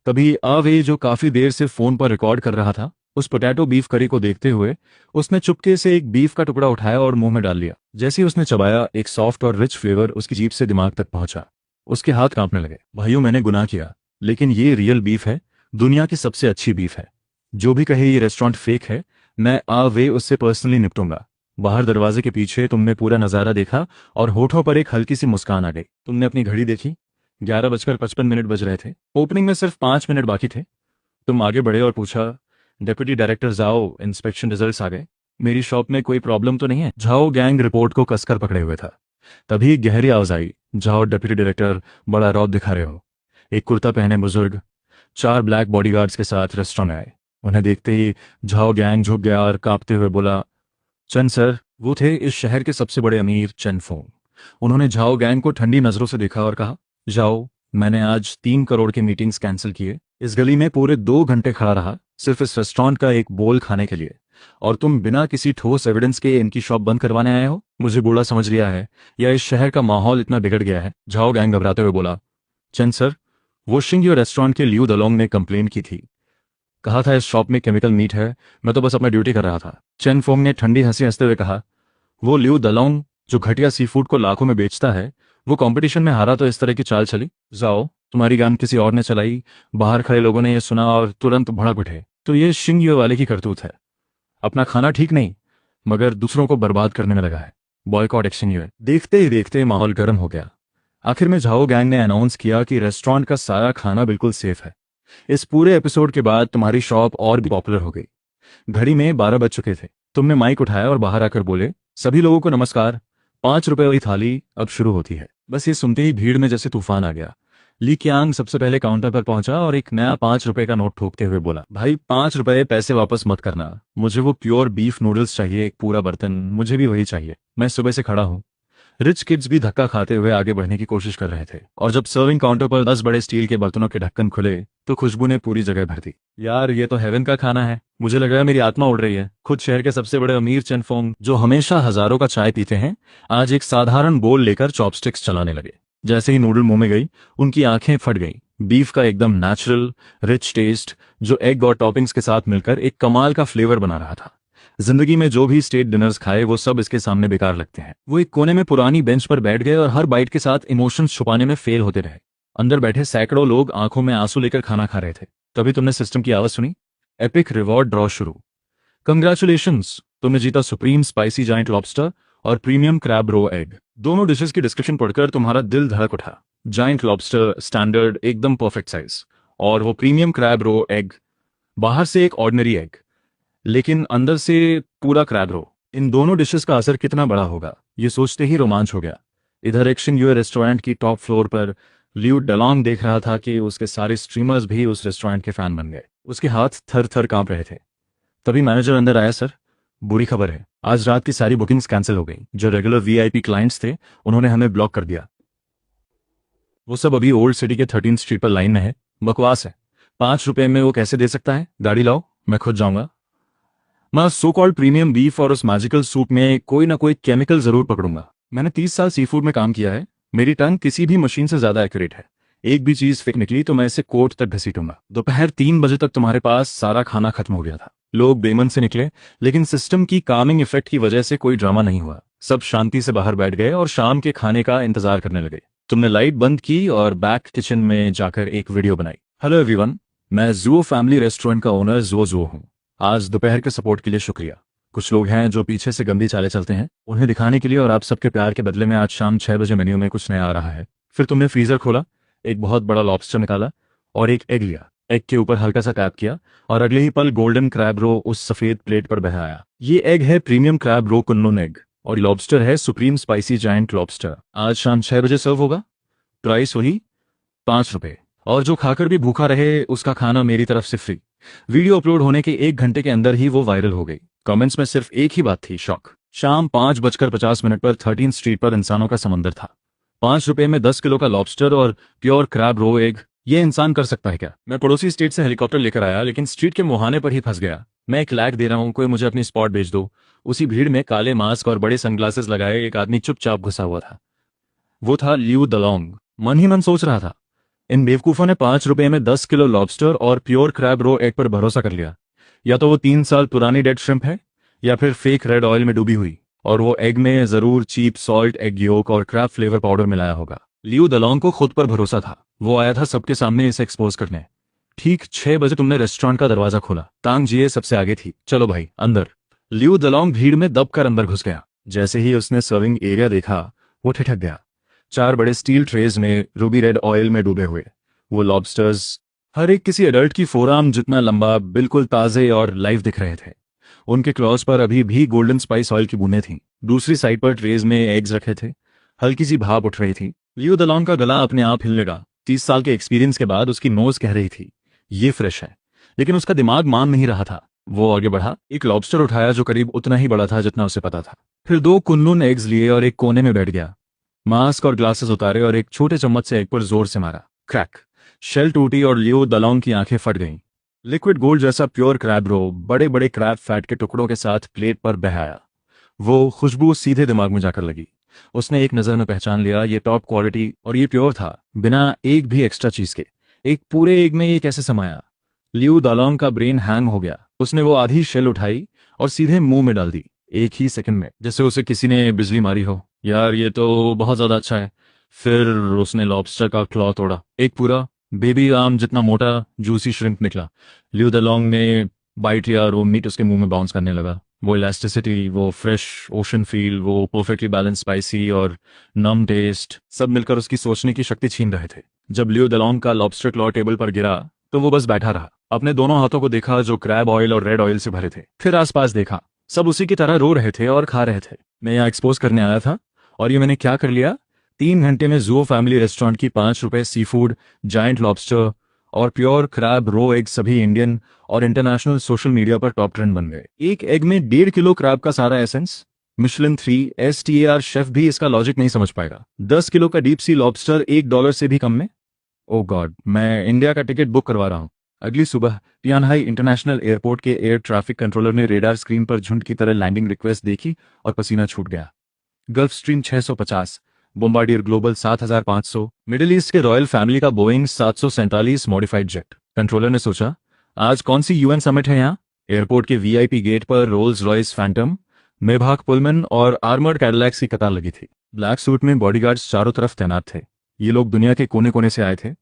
तभी वे जो काफी देर से फोन पर रिकॉर्ड कर रहा था, उस पोटैटो बीफ करी को देखते हुए उसने चुपके से एक बीफ का टुकड़ा उठाया और मुंह में डाल लिया। जैसे ही उसने चबाया, एक सॉफ्ट और रिच फ्लेवर उसकी जीभ से दिमाग तक पहुंचा। उसके हाथ कांपने लगे। भाइयों, मैंने गुनाह किया, लेकिन ये रियल बीफ है, दुनिया की सबसे अच्छी बीफ है। जो भी कहे ये रेस्टोरेंट फेक है, मैं वे उससे पर्सनली निपटूंगा। बाहर दरवाजे के पीछे तुमने पूरा नजारा देखा और होठों पर एक हल्की सी मुस्कान आ गई। तुमने अपनी घड़ी देखी, 11:55 बज रहे थे। ओपनिंग में सिर्फ 5 मिनट बाकी थे। तुम आगे बढ़े और पूछा, डेप्यूटी डायरेक्टर जाओ, इंस्पेक्शन रिजल्ट्स आ गए, मेरी शॉप में कोई प्रॉब्लम तो नहीं है? झाओ गैंग रिपोर्ट को कसकर पकड़े हुए था। तभी गहरी आवाज आई, जाओ डेप्यूटी डायरेक्टर, बड़ा रौब दिखा रहे हो। एक कुर्ता पहने बुजुर्ग 4 ब्लैक बॉडीगार्ड्स के साथ रेस्टोरेंट में आए। उन्हें देखते ही झाओ गैंग झुक गया और कांपते हुए बोला, चंद सर। वो थे इस शहर के सबसे बड़े अमीर चेन फोंग। उन्होंने झाओ गैंग को ठंडी नजरों से देखा और कहा, जाओ, मैंने आज 3 करोड़ के मीटिंग्स कैंसिल किए, इस गली में पूरे 2 घंटे खड़ा रहा सिर्फ इस रेस्टोरेंट का एक बोल खाने के लिए, और तुम बिना किसी ठोस एविडेंस के इनकी शॉप बंद करवाने आए हो? मुझे बूढ़ा समझ लिया है, या इस शहर का माहौल इतना बिगड़ गया है? झाओ गैंग घबराते हुए बोला, चंद सर, वो शिंग्यो रेस्टोरेंट के ल्यू दलोंग ने कंप्लेन की थी, कहा था इस शॉप में केमिकल मीट है, मैं तो बस अपना ड्यूटी कर रहा था। चेन फोंग ने ठंडी हंसी हंसते हुए कहा, वो ल्यू दलोंग जो घटिया सी फूड को लाखों में बेचता है, वो कंपटीशन में हारा तो इस तरह की चाल चली? जाओ, तुम्हारी गान किसी और ने चलाई। बाहर खड़े लोगों ने यह सुना और तुरंत भड़क उठे। तो ये शिंग्यो वाले की करतूत है, अपना खाना ठीक नहीं मगर दूसरों को बर्बाद करने में लगा है। बॉयकॉट एक्शन है। देखते ही देखते माहौल गर्म हो गया। आखिर में झाओ गैंग ने अनाउंस किया कि रेस्टोरेंट का सारा खाना बिल्कुल सेफ है। इस पूरे एपिसोड के बाद तुम्हारी शॉप और भी पॉपुलर हो गई। घड़ी में 12 बज चुके थे। तुमने माइक उठाया और बाहर आकर बोले, सभी लोगों को नमस्कार, 5 रुपए वाली थाली अब शुरू होती है। बस ये सुनते ही भीड़ में जैसे तूफान आ गया। ली क्यांग सबसे पहले काउंटर पर पहुंचा और एक नया 5 रुपए का नोट ठोकते हुए बोला, भाई 5 रुपए पैसे वापस मत करना, मुझे वो प्योर बीफ नूडल्स चाहिए, एक पूरा बर्तन, मुझे भी वही चाहिए। मैं सुबह से खड़ा हूँ। रिच किड्स भी धक्का खाते हुए आगे बढ़ने की कोशिश कर रहे थे, और जब सर्विंग काउंटर पर 10 बड़े स्टील के बर्तनों के ढक्कन खुले तो खुशबू ने पूरी जगह भर दी। यार, ये तो हेवन का खाना है। मुझे लग रहा है मेरी आत्मा उड़ रही है। खुद शहर के सबसे बड़े अमीर चेन फोंग, जो हमेशा हजारों का चाय पीते हैं, आज एक साधारण बोल लेकर चॉपस्टिक्स चलाने लगे। जैसे ही नूडल मुंह में गई, उनकी आंखें फट गईं। बीफ का एकदम नेचुरल रिच टेस्ट जो एग और टॉपिंग्स के साथ मिलकर एक कमाल का फ्लेवर बना रहा था। जिंदगी में जो भी स्टेट डिनर्स खाए वो सब इसके सामने बेकार लगते हैं। वो एक कोने में पुरानी बेंच पर बैठ गए और हर बाइट के साथ इमोशंस छुपाने में फेल होते रहे। अंदर बैठे सैकड़ों लोग आंखों में आंसू लेकर खाना खा रहे थे। तभी तुमने सिस्टम की आवाज सुनी, एपिक रिवॉर्ड ड्रॉ शुरू। कंग्रेचुलेशंस, तुमने जीता सुप्रीम स्पाइसी जाइंट लॉबस्टर और प्रीमियम क्रैब रो एग। दोनों डिशेस की डिस्क्रिप्शन पढ़कर तुम्हारा दिल धड़क उठा। जाइंट लॉबस्टर स्टैंडर्ड एकदम परफेक्ट साइज, और वो प्रीमियम क्रैब रो एग, बाहर से एक ऑर्डिनरी एग लेकिन अंदर से पूरा क्रैब रो। इन दोनों डिशेस का असर कितना बड़ा होगा, ये सोचते ही रोमांच हो गया। इधर एक्शन यूए रेस्टोरेंट की टॉप फ्लोर पर ल्यू डलोंग देख रहा था कि उसके सारे स्ट्रीमर्स भी उस रेस्टोरेंट के फैन बन गए। उसके हाथ थर थर कांप रहे थे। तभी मैनेजर अंदर आया, सर, बुरी खबर है, आज रात की सारी बुकिंग्स कैंसिल हो गई। जो रेगुलर वीआईपी क्लाइंट्स थे, उन्होंने हमें ब्लॉक कर दिया। वो सब अभी ओल्ड सिटी के 13th स्ट्रीट पर लाइन में है। बकवास है, 5 रुपए में वो कैसे दे सकता है? गाड़ी लाओ, मैं खुद जाऊंगा। मैं सो कॉल्ड प्रीमियम बीफ और उस मैजिकल सूप में कोई ना कोई केमिकल जरूर पकड़ूंगा। मैंने 30 साल सी फूड में काम किया है। मेरी टंग किसी भी मशीन से ज्यादा एक्यूरेट है। एक भी चीज फेक निकली तो मैं इसे कोर्ट तक घसीटूंगा। दोपहर 3 बजे तक तुम्हारे पास सारा खाना खत्म हो गया था। लोग बेमन से निकले, लेकिन सिस्टम की कामिंग इफेक्ट की वजह से कोई ड्रामा नहीं हुआ। सब शांति से बाहर बैठ गए और शाम के खाने का इंतजार करने लगे। तुमने लाइट बंद की और बैक किचन में जाकर एक वीडियो बनाई। हेलो एवरीवन, मैं जुओ फैमिली रेस्टोरेंट का ओनर जुओ हूँ। आज दोपहर के सपोर्ट के लिए शुक्रिया। कुछ लोग हैं जो पीछे से गंदी चालें चलते हैं, उन्हें दिखाने के लिए और आप सबके प्यार के बदले में आज शाम 6 बजे मेन्यू में कुछ नया आ रहा है। फिर तुमने फ्रीजर खोला, एक बहुत बड़ा लॉबस्टर निकाला और एक एग लिया। एग के ऊपर हल्का सा टैप किया और अगले ही पल गोल्डन क्रैब रो उस सफेद प्लेट पर बह आया। ये एग है प्रीमियम क्रैब रो कुन्नुन एग और लॉबस्टर है सुप्रीम स्पाइसी जायंट लॉबस्टर। आज शाम 6 बजे सर्व होगा। प्राइस वही 5 रुपए। और जो खाकर भी भूखा रहे उसका खाना मेरी तरफ से फ्री। वीडियो अपलोड होने के 1 घंटे के अंदर ही वो वायरल हो गई। कमेंट्स में सिर्फ एक ही बात थी, शॉक। शाम 5:50 पर 13 स्ट्रीट पर इंसानों का समंदर था। 5 रुपए में 10 किलो का लॉबस्टर और प्योर क्रैब रो एग, ये इंसान कर सकता है क्या? मैं पड़ोसी स्टेट से हेलीकॉप्टर लेकर आया, लेकिन स्ट्रीट के मुहाने पर ही फंस गया। मैं 1 लाख दे रहा हूँ, कोई मुझे अपनी स्पॉट भेज दो। उसी भीड़ में काले मास्क और बड़े सनग्लासेस लगाए एक आदमी चुपचाप घुसा हुआ था। वो था लियू दलोंग। मन ही मन सोच रहा था, इन बेवकूफों ने 5 रुपए में 10 किलो लॉबस्टर और प्योर क्रैब रो एग पर भरोसा कर लिया। या तो वो 3 साल पुरानी डेड श्रिम्प है, या फिर फेक रेड ऑयल में डूबी हुई। और वो एग में जरूर चीप सॉल्ट, एग योक और क्रैब फ्लेवर पाउडर मिलाया होगा। लियू दलोंग को खुद पर भरोसा था। वो आया था सबके सामने इसे एक्सपोज करने। ठीक 6 बजे तुमने रेस्टोरेंट का दरवाजा खोला। तांग जिए सबसे आगे थी। चलो भाई अंदर। लियू दलोंग भीड़ में दबकर अंदर घुस गया। जैसे ही उसने सर्विंग एरिया देखा, वो ठिठक गया। 4 बड़े स्टील ट्रेज में रूबी रेड ऑयल में डूबे हुए वो लॉबस्टर्स, हर एक किसी एडल्ट की फोरआर्म जितना लंबा, बिल्कुल ताजे और लाइव दिख रहे थे। उनके क्लॉज पर अभी भी गोल्डन स्पाइस ऑयल की बूंदें थीं। दूसरी साइड पर ट्रेज में एग्स रखे थे। हल्की सी भाप उठ रही थी। लियो दलोंग का गला अपने आप हिलने लगा। 30 साल के एक्सपीरियंस के बाद उसकी नोज कह रही थी ये फ्रेश है, लेकिन उसका दिमाग मान नहीं रहा था। वो आगे बढ़ा, एक लॉबस्टर उठाया जो करीब उतना ही बड़ा था जितना उसे पता था। फिर 2 कुन्नुन एग्स लिए और एक कोने में बैठ गया। मास्क और ग्लासेस उतारे और एक छोटे चम्मच से एग पर जोर से मारा। क्रैक! शेल टूटी और लियो दलोंग की आंखें फट गईं। लिक्विड गोल्ड जैसा प्योर क्रैब रो बड़े बड़े क्रैब फैट के टुकड़ों के साथ प्लेट पर बह आया। वो खुशबू सीधे दिमाग में जाकर लगी। उसने एक नजर में पहचान लिया, ये टॉप क्वालिटी और ये प्योर था, बिना एक भी एक्स्ट्रा चीज के। एक पूरे एग में ये कैसे समाया? लियू दालोंग का ब्रेन हैंग हो गया। उसने वो आधी शेल उठाई और सीधे मुंह में डाल दी, एक ही सेकंड में, जैसे उसे किसी ने बिजली मारी हो। यार ये तो बहुत ज्यादा अच्छा है। फिर उसने लॉबस्टर का क्लॉ तोड़ा। एक पूरा बेबी आर्म जितना मोटा जूसी श्रिम्प निकला। लियू दालोंग ने बाइट लिया और वो मीट उसके मुंह में बाउंस करने लगा। वो इलास्टिसिटी, वो फ्रेश ओशन फील, वो परफेक्टली बैलेंस स्पाइसी और नम टेस्ट, सब मिलकर उसकी सोचने की शक्ति छीन रहे थे। जब लियो दलोंग का लॉबस्टर क्लॉ टेबल पर गिरा तो वो बस बैठा रहा। अपने दोनों हाथों को देखा जो क्रैब ऑयल और रेड ऑयल से भरे थे। फिर आसपास देखा, सब उसी की तरह रो रहे थे और खा रहे थे। मैं यहाँ एक्सपोज करने आया था और ये मैंने क्या कर लिया? 3 घंटे में जुओ फैमिली रेस्टोरेंट की 5 रुपए सी फूड, जायंट लॉबस्टर और प्योर क्रैब रो एग सभी इंडियन और इंटरनेशनल सोशल मीडिया पर टॉप ट्रेंड बन गए। एक एग में 1.5 किलो क्रैब का सारा एसेंस। मिशेलिन 3 STAR शेफ भी इसका लॉजिक नहीं समझ पाएगा। 10 किलो का डीप सी लॉबस्टर $1 से भी कम में। ओ गॉड, मैं इंडिया का टिकट बुक करवा रहा हूँ। अगली सुबह टियानहाई इंटरनेशनल एयरपोर्ट के एयर ट्रैफिक कंट्रोलर ने रेडार स्क्रीन पर झुंड की तरह लैंडिंग रिक्वेस्ट देखी और पसीना छूट गया। Gulf stream 650, Bombardier global 7500, middle east के रॉयल फैमिली का बोइंग 747 मॉडिफाइड जेट। कंट्रोलर ने सोचा, आज कौन सी UN समिट है यहाँ? एयरपोर्ट के VIP गेट पर रोल्स रॉयस फैंटम, मेभाक पुलमन और आर्मर्ड कैडिलैक्स की कतार लगी थी। ब्लैक सूट में बॉडीगार्ड्स चारों तरफ तैनात थे। ये लोग दुनिया के कोने कोने से आए थे।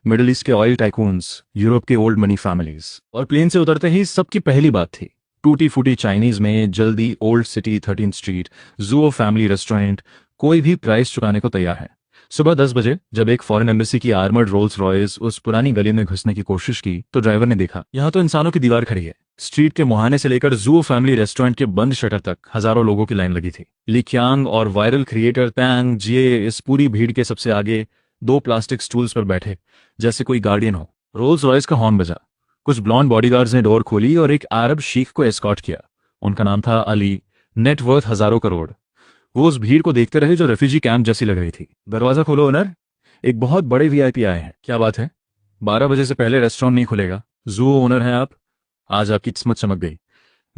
मिडिल ईस्ट के ऑयल टाइकून्स, यूरोप के ओल्ड मनी फैमिलीज। और प्लेन से उतरते ही सबकी पहली बात थी टूटी फूटी चाइनीज में जल्दी ओल्ड सिटी 13 स्ट्रीट जुओ फैमिली रेस्टोरेंट। कोई भी प्राइस चुकाने को तैयार है। सुबह 10 बजे जब एक फॉरेन एम्बेसी की आर्मर्ड रोल्स रॉयस उस पुरानी गली में घुसने की कोशिश की तो ड्राइवर ने देखा, यहाँ तो इंसानों की दीवार खड़ी है। स्ट्रीट के मुहाने से लेकर जुओ फैमिली रेस्टोरेंट के बंद शटर तक हजारों लोगों की लाइन लगी थी। लिक्यांग और वायरल क्रिएटर तैंग जिए इस पूरी भीड़ के सबसे आगे 2 प्लास्टिक स्टूल्स पर बैठे, जैसे कोई गार्डियन हो। रोल्स रॉयस का हॉर्न बजा। कुछ ब्लॉन्ड बॉडीगार्ड्स ने डोर खोली और एक अरब शेख को एस्कॉर्ट किया। उनका नाम था अली, नेटवर्थ हजारों करोड़। वो उस भीड़ को देखते रहे जो रेफ्यूजी कैंप जैसी लग रही थी। दरवाजा खोलो ओनर, एक बहुत बड़े VIP आए हैं। क्या बात है? 12 बजे से पहले रेस्टोरेंट नहीं खुलेगा। जुओ ओनर हैं आप? आज आपकी किस्मत चमक गई।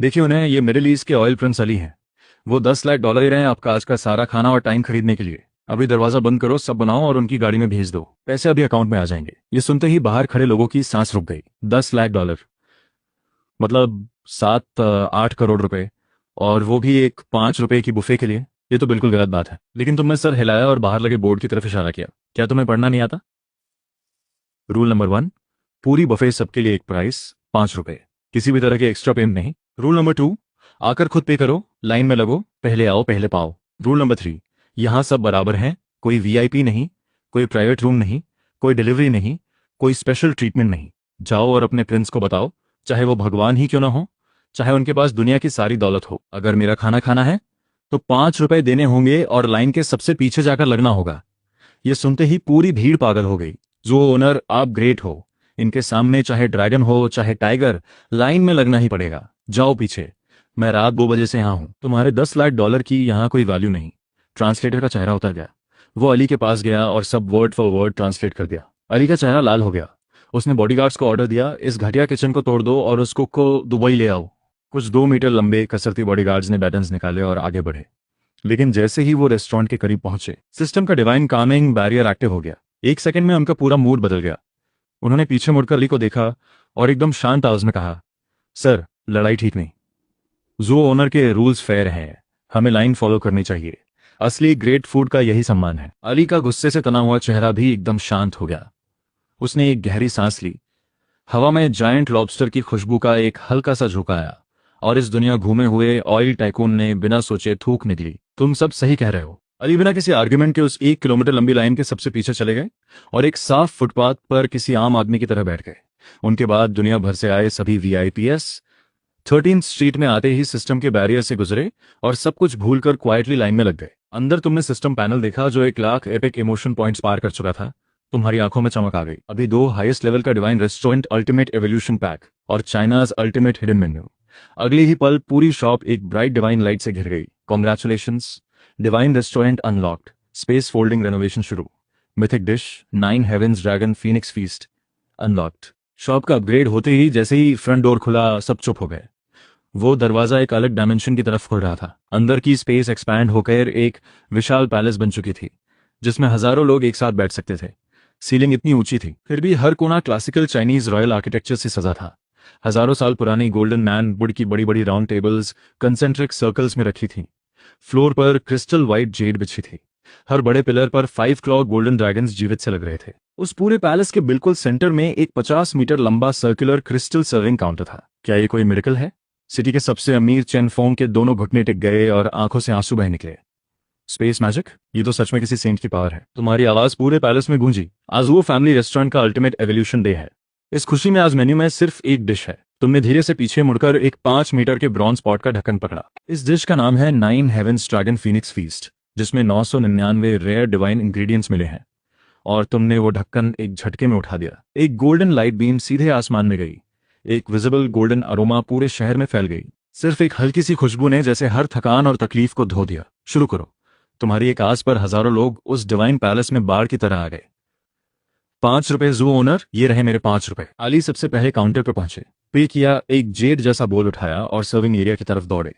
देखिए उन्हें, ये मिडिल ईस्ट के ऑयल प्रिंस अली हैं। वो $10 लाख दे रहे हैं आपका आज का सारा खाना और टाइम खरीदने के लिए। अभी दरवाजा बंद करो, सब बनाओ और उनकी गाड़ी में भेज दो। पैसे अभी अकाउंट में आ जाएंगे। ये सुनते ही बाहर खड़े लोगों की सांस रुक गई। $10 लाख, मतलब 7-8 करोड़ रुपए, और वो भी एक ₹5 की बुफे के लिए। ये तो बिल्कुल गलत बात है। लेकिन तुमने सर हिलाया और बाहर लगे बोर्ड की तरफ इशारा किया। क्या तुम्हें पढ़ना नहीं आता? रूल नंबर 1, पूरी बफे सबके लिए एक प्राइस, ₹5, किसी भी तरह के एक्स्ट्रा पेमेंट नहीं। रूल नंबर 2, आकर खुद पे करो, लाइन में लगो, पहले आओ पहले पाओ। रूल नंबर 3, यहाँ सब बराबर हैं, कोई वीआईपी नहीं, कोई प्राइवेट रूम नहीं, कोई डिलीवरी नहीं, कोई स्पेशल ट्रीटमेंट नहीं। जाओ और अपने प्रिंस को बताओ, चाहे वो भगवान ही क्यों ना हो, चाहे उनके पास दुनिया की सारी दौलत हो, अगर मेरा खाना खाना है तो ₹5 देने होंगे और लाइन के सबसे पीछे जाकर लगना होगा। ये सुनते ही पूरी भीड़ पागल हो गई। जो ओनर, आप ग्रेट हो। इनके सामने चाहे ड्रैगन हो चाहे टाइगर, लाइन में लगना ही पड़ेगा। जाओ पीछे, मैं रात 2 बजे से यहाँ हूँ। तुम्हारे $10 लाख की यहाँ कोई वैल्यू नहीं। ट्रांसलेटर का चेहरा उतर गया। वो अली के पास गया और सब वर्ड फॉर वर्ड ट्रांसलेट कर दिया। अली का चेहरा लाल हो गया। उसने बॉडीगार्ड्स को ऑर्डर दिया, इस घटिया किचन को तोड़ दो और उस कुक को दुबई ले आओ। कुछ 2 मीटर लंबे कसरती बॉडीगार्ड्स ने बैटन्स निकाले और आगे बढ़े। लेकिन जैसे ही वो रेस्टोरेंट के करीब पहुंचे, सिस्टम का डिवाइन कामिंग बैरियर एक्टिव हो गया। 1 सेकंड में उनका पूरा मूड बदल गया। उन्होंने पीछे मुड़कर अली को देखा और एकदम शांत आवाज में कहा, सर, लड़ाई ठीक नहीं। जू ओनर के रूल्स फेयर हैं, हमें लाइन फॉलो करनी चाहिए। असली ग्रेट फूड का यही सम्मान है। अली का गुस्से से तना हुआ चेहरा भी एकदम शांत हो गया। उसने एक गहरी सांस ली। हवा में जायंट लॉबस्टर की खुशबू का एक हल्का सा झुकाया और इस दुनिया घूमे हुए ऑयल टाइकून ने बिना सोचे थूक निकली, तुम सब सही कह रहे हो। अली बिना किसी आर्ग्यूमेंट के उस 1 किलोमीटर लंबी लाइन के सबसे पीछे चले गए और एक साफ फुटपाथ पर किसी आम आदमी की तरह बैठ गए। उनके बाद दुनिया भर से आए सभी वीआईपीएस 13th स्ट्रीट में आते ही सिस्टम के बैरियर से गुजरे और सब कुछ भूलकर क्वाइटली लाइन में लग गए। अंदर तुमने सिस्टम पैनल देखा जो 1 लाख एपिक इमोशन पॉइंट्स पार कर चुका था। तुम्हारी आंखों में चमक आ गई। अभी 2 हाईएस्ट लेवल का divine restaurant ultimate evolution pack और चाइनाज अल्टीमेट हिडन मेन्यू। अगले ही पल पूरी शॉप एक ब्राइट डिवाइन लाइट से घिर गई। Congratulations, divine restaurant unlocked, space folding renovation शुरू, mythic dish 9 heavens dragon phoenix feast unlocked. Shop का अपग्रेड होते ही जैसे ही फ्रंट डोर खुला, सब चुप हो गए। वो दरवाजा एक अलग डायमेंशन की तरफ खुल रहा था। अंदर की स्पेस एक्सपैंड होकर एक विशाल पैलेस बन चुकी थी जिसमें हजारों लोग एक साथ बैठ सकते थे। सीलिंग इतनी ऊंची थी, फिर भी हर कोना क्लासिकल चाइनीज रॉयल आर्किटेक्चर से सजा था। हजारों साल पुरानी गोल्डन मैन वुड की बड़ी बड़ी राउंड टेबल्स कंसेंट्रिक सर्कल्स में रखी थी। फ्लोर पर क्रिस्टल व्हाइट जेड बिछी थी। हर बड़े पिलर पर 5 क्लॉ गोल्डन ड्रैगन्स जीवित से लग रहे थे। उस पूरे पैलेस के बिल्कुल सेंटर में एक 50 मीटर लंबा सर्कुलर क्रिस्टल सर्विंग काउंटर था। क्या ये कोई मिरेकल है? सिटी के सबसे अमीर चेन फोंग के दोनों घुटने टिक गए और आंखों से आंसू बह निकले। स्पेस मैजिक, ये तो सच में किसी सेंट की पावर है। तुम्हारी आवाज पूरे पैलेस में गूंजी। आज वो फैमिली रेस्टोरेंट का अल्टीमेट एवोल्यूशन डे है। इस खुशी में आज मेन्यू में सिर्फ एक डिश है। तुमने धीरे से पीछे मुड़कर एक 5 मीटर के ब्रॉन्ज पॉट का ढक्कन पकड़ा। इस डिश का नाम है 9 हेवेंस ड्रैगन फीनिक्स फीस्ट, जिसमें 999 रेयर डिवाइन इंग्रेडिएंट्स मिले हैं। और तुमने वो ढक्कन एक झटके में उठा दिया। एक गोल्डन लाइट बीम सीधे आसमान में गई। एक विजिबल गोल्डन अरोमा पूरे शहर में फैल गई। सिर्फ एक हल्की सी खुशबू ने जैसे हर थकान और तकलीफ को धो दिया। शुरू करो। तुम्हारी एक आस पर हजारों लोग उस डिवाइन पैलेस में बाढ़ की तरह आ गए। ₹5 जू ओनर, ये रहे मेरे ₹5। अली सबसे पहले काउंटर पर पहुंचे, पे किया, एक जेड जैसा बोल उठाया और सर्विंग एरिया की तरफ दौड़े।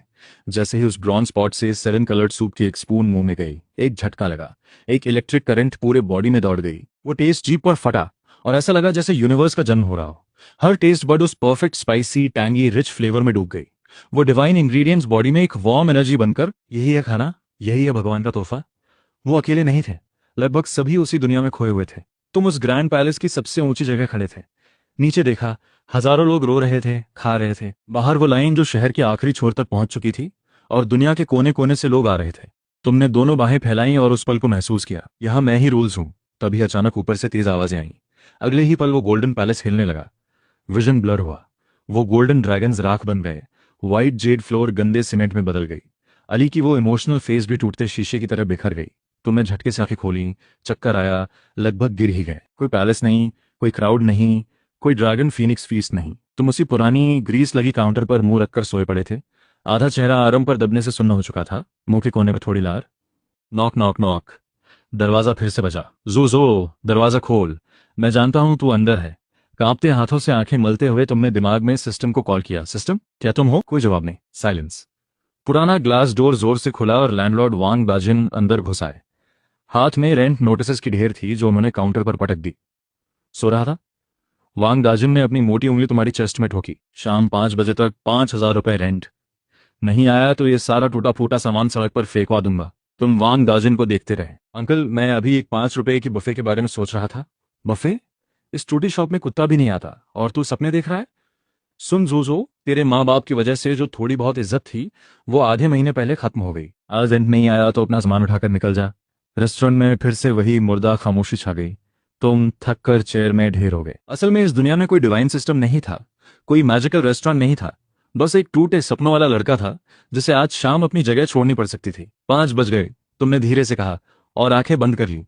जैसे ही उस ब्रॉन्ज पॉट से 7 कलर्ड सूप की एक स्पून मुंह में गई, एक झटका लगा। एक इलेक्ट्रिक करंट पूरे बॉडी में दौड़ गई। वो टेस्ट जीभ पर फटा और ऐसा लगा जैसे यूनिवर्स का जन्म हो रहा हो। हर टेस्ट बड उस perfect spicy tangy rich flavour में डूब गई। वो डिवाइन इंग्रेडिएंट्स बॉडी में एक वार्म एनर्जी बनकर, यही है खाना, यही है भगवान का तोहफा। वो अकेले नहीं थे, लगभग सभी उसी दुनिया में खोए हुए थे। तुम उस ग्रैंड पैलेस की सबसे ऊंची जगह खड़े थे। नीचे देखा, हजारों लोग रो रहे थे, खा रहे थे। बाहर वो लाइन जो शहर के आखिरी छोर तक पहुंच चुकी थी और दुनिया के कोने कोने से लोग आ रहे थे। तुमने दोनों बाहें फैलाई और उस पल को महसूस किया, यहां मैं ही रूल्स हूं। तभी अचानक ऊपर से तेज आवाजें आईं। अगले ही पल वो गोल्डन पैलेस हिलने लगा। विजन ब्लर हुआ। वो गोल्डन ड्रैगन्स राख बन गए। व्हाइट जेड फ्लोर गंदे सीमेंट में बदल गई। अली की वो इमोशनल फेस भी टूटते शीशे की तरह बिखर गई। तुमने झटके से आंखें खोली, चक्कर आया, लगभग गिर ही गए। कोई पैलेस नहीं, कोई क्राउड नहीं, कोई ड्रैगन फीनिक्स फीस्ट नहीं। तुम उसी पुरानी ग्रीस लगी काउंटर पर मुंह रखकर सोए पड़े थे। आधा चेहरा आराम पर दबने से सुन्न हो चुका था, मुंह के कोने में थोड़ी लार। Knock knock knock. दरवाजा फिर से बजा। जो दरवाजा खोल, मैं जानता हूं तू अंदर है। कांपते हाथों से आंखें मलते हुए तुमने दिमाग में सिस्टम को कॉल किया। सिस्टम, क्या तुम हो? कोई जवाब नहीं। साइलेंस। पुराना ग्लास डोर जोर से खुला और लैंडलॉर्ड वांग दाजिन अंदर घुस आए। हाथ में रेंट नोटिस की ढेर थी जो उन्होंने काउंटर पर पटक दी। सो रहा था? वांग दाजिन ने अपनी मोटी उंगली तुम्हारी चेस्ट में ठोकी। शाम 5 बजे तक 5,000 रुपए रेंट नहीं आया तो ये सारा टूटा फूटा सामान सड़क पर फेंकवा दूंगा। तुम वांग दाजिन को देखते रहे। अंकल, मैं अभी एक 5 रुपए की बफे के बारे में सोच रहा था। बफे? इस टूटी शॉप में कुत्ता भी नहीं आता और तू सपने देख रहा है? सुन जोजो, तेरे माँ बाप की वजह से जो थोड़ी बहुत इज्जत थी वो आधे महीने पहले खत्म हो गई। आज रेंट नहीं आया तो अपना सामान उठाकर निकल जा। रेस्टोरेंट में फिर से वही मुर्दा खामोशी छा गई। तुम थक कर चेयर में ढेर हो गए। असल में इस दुनिया में कोई डिवाइन सिस्टम नहीं था, कोई मैजिकल रेस्टोरेंट नहीं था। बस एक टूटे सपनों वाला लड़का था जिसे आज शाम अपनी जगह छोड़नी पड़ सकती थी। 5 बज गए, तुमने धीरे से कहा और आंखें बंद कर ली।